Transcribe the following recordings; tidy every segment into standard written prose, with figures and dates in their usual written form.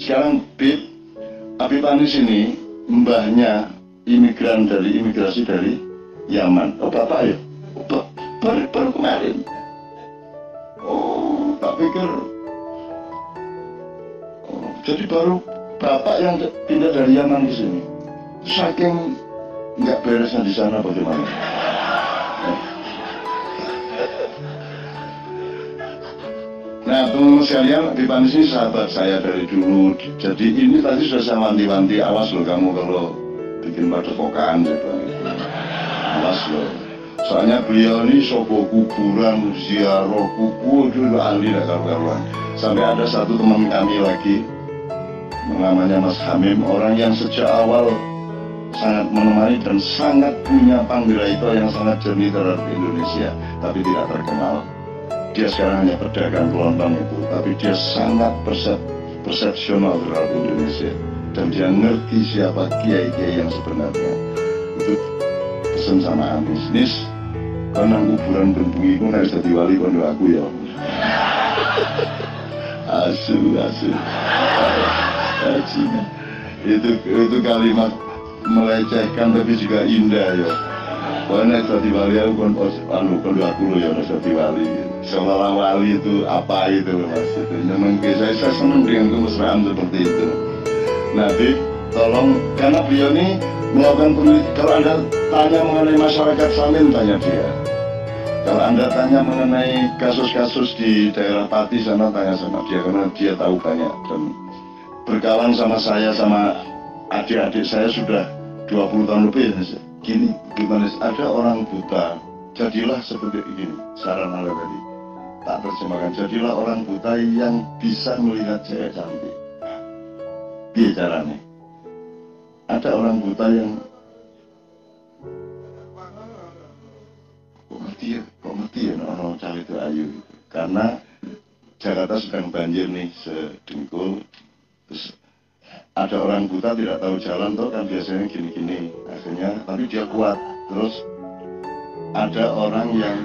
Sekarang Habib Anies ini mbahnya imigrasi dari Yaman. Oh bapak ya? Baru kemarin. Oh tak pikir. Oh, jadi baru bapak yang pindah dari Yaman ke sini. Saking nggak beresnya di sana bagaimana? Nah teman-teman sekalian, Habib Anies ini sahabat saya dari dulu. Jadi ini tadi sudah saya wanti-wanti, awas loh kamu kalau bikin padepokan gitu. Awas loh. Soalnya beliau ini sobo kuburan, ziarah kubur, dulu ahli dah karuan. Sampai ada satu teman kami lagi, namanya Mas Hamim, orang yang sejak awal sangat menemani dan sangat punya panggilan yang sangat jernih terhadap Indonesia, tapi tidak terkenal. Dia sekarang hanya pedagang kelontong itu, tapi dia sangat persepsional terhadap Indonesia dan dia ngerti siapa kiai-kiai yang sebenarnya. Itu pesan sama Anies, kau nang kuburan bentungi ku nek dadi wali kondo aku ya. Asu. Itu kalimat melecehkan tapi juga indah ya. Kau nek dadi wali aku kondo aku lo ya nek dadi wali. Seolah wali itu apa itu mas itu memang saya senang dengan kemesraan seperti itu. Nanti tolong karena beliau ini melakukan penelitian. Kalau anda tanya mengenai masyarakat Samin, tanya dia. Kalau anda tanya mengenai kasus-kasus di daerah Pati sana, tanya sama dia karena dia tahu banyak dan berkawan sama saya sama adik-adik saya sudah 20 tahun lebih. Gini gimana ada orang buta, jadilah seperti ini saran anda tadi. Tak terjemahkan, jadilah orang buta yang bisa melihat cewek cantik. Bicaranya ada orang buta yang kok ngerti ya orang cari itu ayu gitu. Karena Jakarta sedang banjir nih sedengkul, terus ada orang buta tidak tahu jalan tuh kan biasanya gini-gini akhirnya, tapi dia kuat. Terus ada orang yang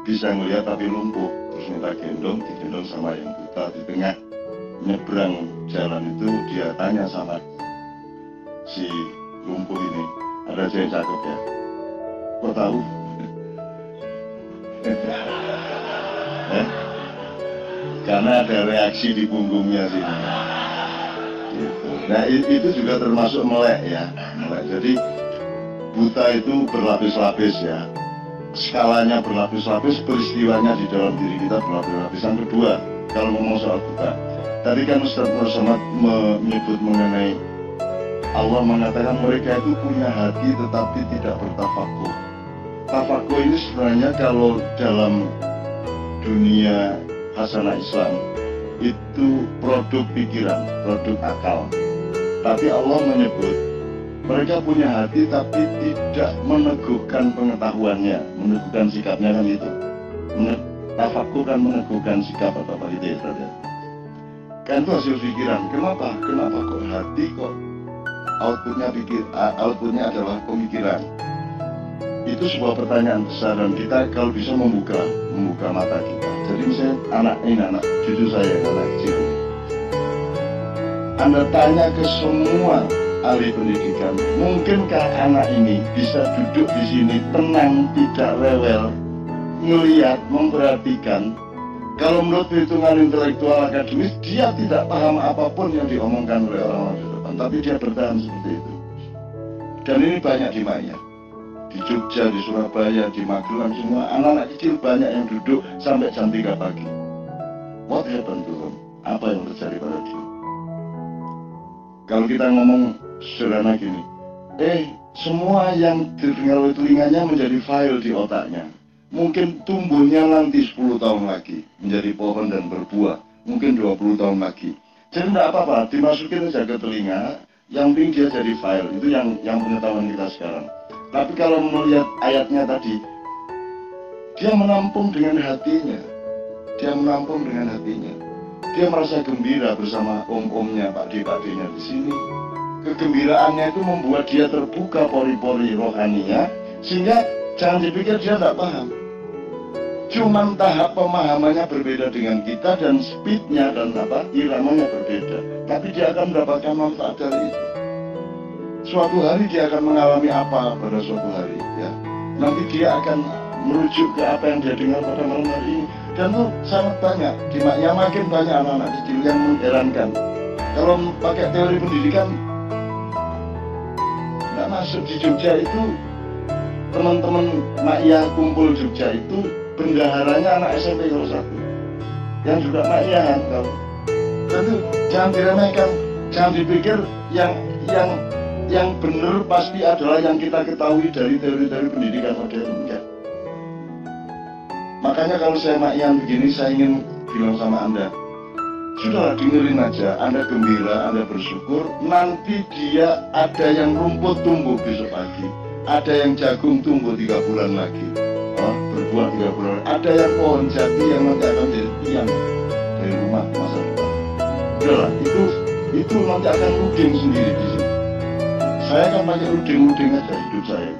bisa ngelihat tapi lumpuh, terus minta digendong sama yang buta. Di tengah nyebrang jalan itu dia tanya sama si lumpuh ini, ada yang cakep ya, kok tahu? Karena ada reaksi di punggungnya sini gitu. Nah itu juga termasuk melek ya, melek. Jadi buta itu berlapis-lapis ya, skalanya berlapis-lapis, peristiwanya di dalam diri kita berlapis-lapis. Yang kedua, kalau ngomong soal buta, tadi kan Ustaz Nur Somad menyebut mengenai Allah mengatakan mereka itu punya hati tetapi tidak bertafakur. Tafakur ini sebenarnya kalau dalam dunia hasanah Islam itu produk pikiran, produk akal. Tapi Allah menyebut mereka punya hati tapi tidak meneguhkan pengetahuannya, meneguhkan sikapnya kan itu. Tafakur kan meneguhkan sikap atau apa itu ya. Kan itu hasil pikiran. Kenapa kok hati kok outputnya adalah pemikiran. Itu sebuah pertanyaan besar dan kita kalau bisa membuka mata kita. Jadi misalnya anak cucu saya anak kecil. Anda tanya ke semua ahli pendidikan, mungkinkah anak ini bisa duduk di sini tenang, tidak rewel, melihat, memperhatikan? Kalau menurut perhitungan intelektual akademis, dia tidak paham apapun yang diomongkan oleh orang-orang di depan, tapi dia bertahan seperti itu. Dan ini banyak di Maya, di Jogja, di Surabaya, di Magelang, semua anak-anak kecil banyak yang duduk sampai jam 3 pagi. What happened to them? Apa yang terjadi pada dia? Kalau kita ngomong sederhana gini, semua yang didengar oleh telinganya menjadi file di otaknya. Mungkin tumbuhnya nanti 10 tahun lagi menjadi pohon dan berbuah, mungkin 20 tahun lagi. Jadi tidak apa-apa, dimasukin saja ke telinga, yang penting dia jadi file. Itu yang pengetahuan kita sekarang. Tapi kalau melihat ayatnya tadi, dia menampung dengan hatinya. Dia merasa gembira bersama om-omnya, Pak D-nya di sini. Kegembiraannya itu membuat dia terbuka pori-pori rohaninya, sehingga jangan dipikir dia tidak paham. Cuman tahap pemahamannya berbeda dengan kita dan speednya dan iramanya berbeda. Tapi dia akan mendapatkan manfaat dari itu. Suatu hari dia akan mengalami apa pada suatu hari, ya. Nanti dia akan merujuk ke apa yang dia dengar pada malam hari ini. Dan itu sangat banyak, yang makin banyak anak-anak kecil yang mengherankan. Kalau pakai teori pendidikan, nggak masuk di Jogja itu, teman-teman Maiyah kumpul Jogja itu, bendaharanya anak SMP kelas 1, yang juga Maiyahan kalau. Tentu jangan diremehkan, jangan dipikir yang benar pasti adalah yang kita ketahui dari teori-teori pendidikan modern, enggak. Makanya kalau saya Maiyahan begini, saya ingin bilang sama Anda, sudahlah dengerin aja, Anda gembira, Anda bersyukur, nanti dia ada yang rumput tumbuh besok pagi, ada yang jagung tumbuh 3 bulan lagi, berbuah 3 bulan lagi, ada yang pohon jati yang nanti akan jadi tiang dari rumah masa depan. Udahlah, itu nanti akan ruding sendiri di sini. Saya akan pakai ruding-ruding aja hidup saya.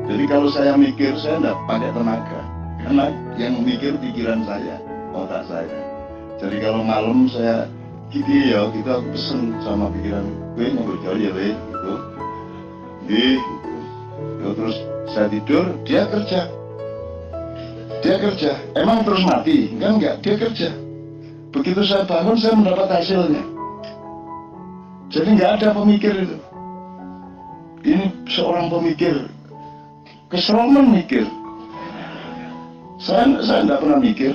Jadi kalau saya mikir, saya enggak pakai tenaga, karena yang mikir pikiran saya, otak saya. Jadi kalau malam saya gitu ya, gitu aku pesen sama pikiran gue nyambut jauh ya gitu. Gitu. Terus saya tidur, dia kerja. Emang terus mati? Kan enggak, dia kerja. Begitu saya bangun, saya mendapat hasilnya. Jadi nggak ada pemikir itu. Ini seorang pemikir, keseroman mikir. Saya nggak pernah mikir,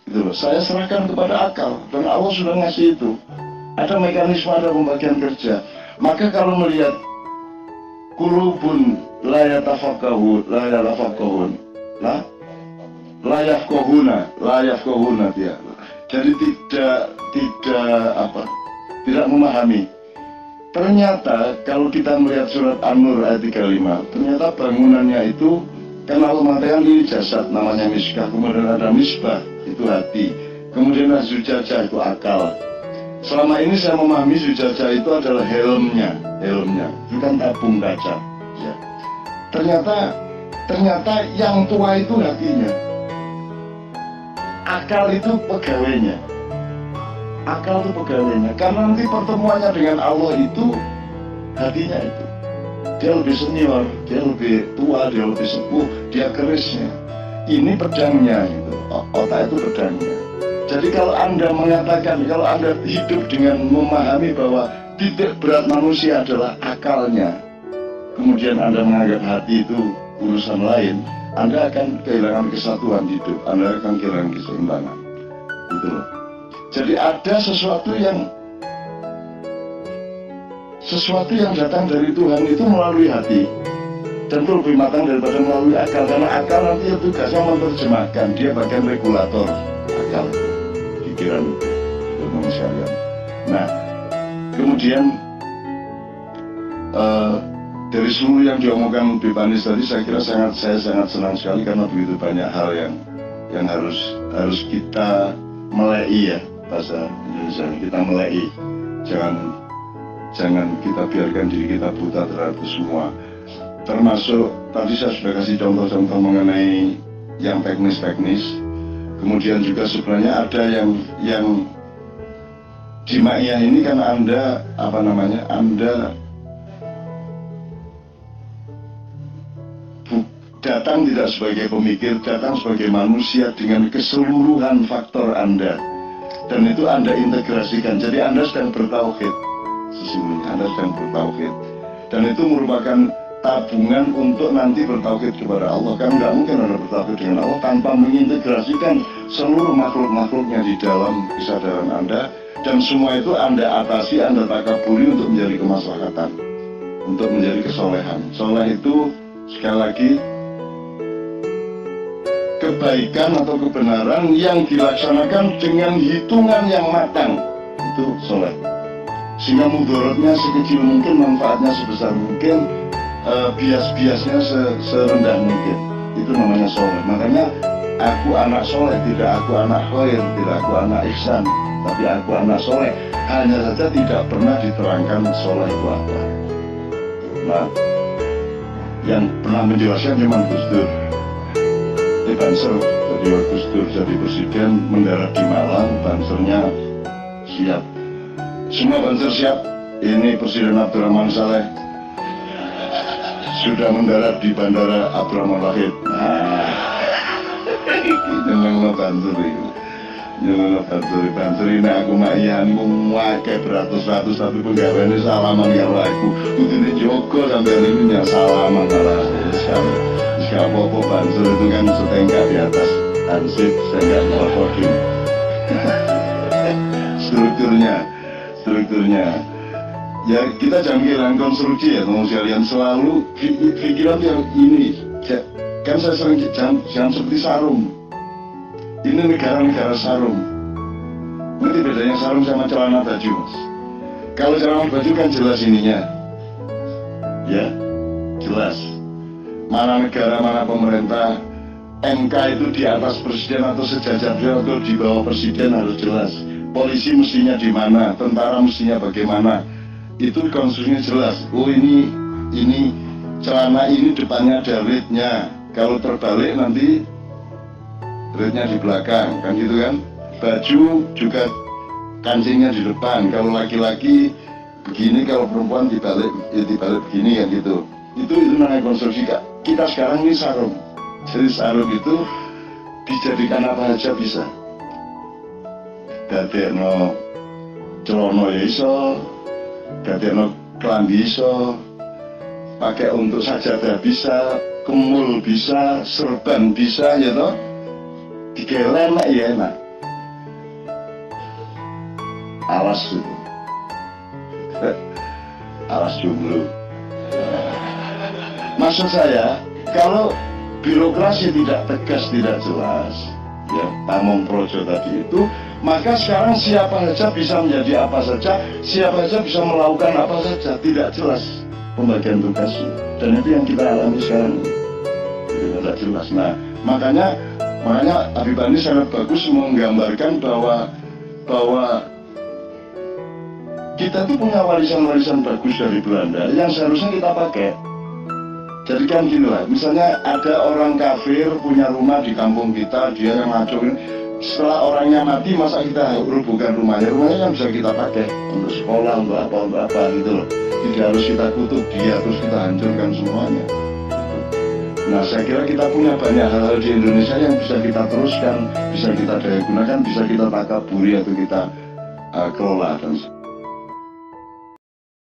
gitu loh. Saya serahkan kepada akal, dan Allah sudah ngasih itu. Ada mekanisme, ada pembagian kerja. Maka kalau melihat kulubun la yafqahuna dia. Jadi tidak memahami. Ternyata kalau kita melihat surat An-Nur ayat 35, ternyata bangunannya itu kan Allah mengatakan ini jasad, namanya miskah, kemudian ada misbah, itu hati, kemudian ada zujajah, itu akal. Selama ini saya memahami zujajah itu adalah helmnya, itu kan tabung kaca. Ya. Ternyata yang tua itu hatinya, akal itu pegawainya. Karena nanti pertemuannya dengan Allah itu hatinya itu, dia lebih senior, dia lebih tua, dia lebih sepuh, dia kerisnya, ini pedangnya itu, otak itu pedangnya. Jadi kalau Anda mengatakan, kalau Anda hidup dengan memahami bahwa titik berat manusia adalah akalnya, kemudian Anda menganggap hati itu urusan lain, Anda akan kehilangan kesatuan hidup, Anda akan kehilangan keseimbangan. Gitu loh. Jadi ada sesuatu yang datang dari Tuhan itu melalui hati, dan itu lebih matang daripada melalui akal, karena akal nanti tugasnya menerjemahkan, dia bagian regulator akal, pikiran itu manusia. Nah, kemudian dari seluruh yang diomongkan Bipanis tadi, saya kira saya sangat senang sekali karena begitu banyak hal yang harus kita melei, ya, bahasa Indonesia, kita melei. Jangan kita biarkan diri kita buta terhadap itu semua. Termasuk tadi saya sudah kasih contoh-contoh mengenai yang teknis. Kemudian juga sebenarnya ada yang di Maiyah ini kan Anda datang tidak sebagai pemikir, datang sebagai manusia dengan keseluruhan faktor Anda. Dan itu Anda integrasikan, jadi Anda sedang bertauhid. Sesungguhnya Anda sedang bertauhid. Dan itu merupakan tabungan untuk nanti bertauhid kepada Allah. Kan nggak mungkin Anda bertauhid dengan Allah tanpa mengintegrasikan seluruh makhluk-makhluknya di dalam kesadaran Anda. Dan semua itu Anda atasi, Anda takaburi untuk menjadi kemaslahatan, untuk menjadi kesolehan. Soleh itu sekali lagi kebaikan atau kebenaran yang dilaksanakan dengan hitungan yang matang, itu soleh. Sehingga mudorotnya sekecil mungkin, manfaatnya sebesar mungkin, bias-biasnya serendah mungkin. Itu namanya soleh. Makanya aku anak soleh, tidak aku anak khair, tidak aku anak ihsan, tapi aku anak soleh. Hanya saja tidak pernah diterangkan soleh itu apa. Nah, yang pernah menjelaskan cuma Gus Dur. Banser. Jadi Gus Dur jadi presiden mendarat di Malang, Bansernya siap. Semua Banser siap. Ini Presiden Abdurrahman Saleh sudah mendarat di Bandara Abdurrahman Wahid. Nah, jangan Banser itu. Jangan Banser ini aku mayan memakai beratus-ratus tapi pegawainya salaman karo aku. Ini Joko sampai ini yang salaman malah. Jika apa-apa Banser itu kan setengah di atas ansip, setengah di bawah podium. Strukturnya. Ya kita jangan kehilangan konstruksi ya teman sekalian, selalu pikiran yang ini kan saya sering jangan seperti sarung. Ini negara-negara sarung. Nanti bedanya sarung sama celana baju, Mas. Kalau celana baju kan jelas ininya, ya jelas mana negara mana pemerintah. MK itu di atas presiden atau sejajar atau di bawah presiden harus jelas. Polisi mestinya di mana, tentara mestinya bagaimana. Itu konstruksinya jelas. Oh ini celana ini depannya ada ritnya. Kalau terbalik nanti ritnya di belakang, kan gitu kan. Baju juga kancingnya di depan. Kalau laki-laki begini, kalau perempuan dibalik begini kan gitu. Itu namanya konstruksi Kak. Kita sekarang ini sarung. Jadi sarung itu dijadikan apa aja bisa. Dadekno celono ya iso, dadekno klambi iso, pakai untuk sajadah bisa, kemul bisa, serban bisa, ya toh. Digelen ya enak. Alas itu, alas jomblo. Maksud saya, kalau birokrasi tidak tegas, tidak jelas, ya Pamong Projo tadi itu, maka sekarang siapa saja bisa menjadi apa saja, siapa saja bisa melakukan apa saja, tidak jelas pembagian tugasnya. Dan itu yang kita alami sekarang ini, tidak jelas. Nah, makanya Habib Bani sangat bagus menggambarkan bahwa kita tuh punya warisan-warisan bagus dari Belanda yang seharusnya kita pakai. Jadi kan gini lah, misalnya ada orang kafir punya rumah di kampung kita, dia yang ngacurin. Setelah orangnya mati, masa kita rubuhkan rumahnya kan bisa kita pakai untuk sekolah, untuk apa gitu loh. Tidak harus kita kutuk dia, terus kita hancurkan semuanya. Nah, saya kira kita punya banyak hal-hal di Indonesia yang bisa kita teruskan, bisa kita daya gunakan, bisa kita takaburi atau kita kelola dan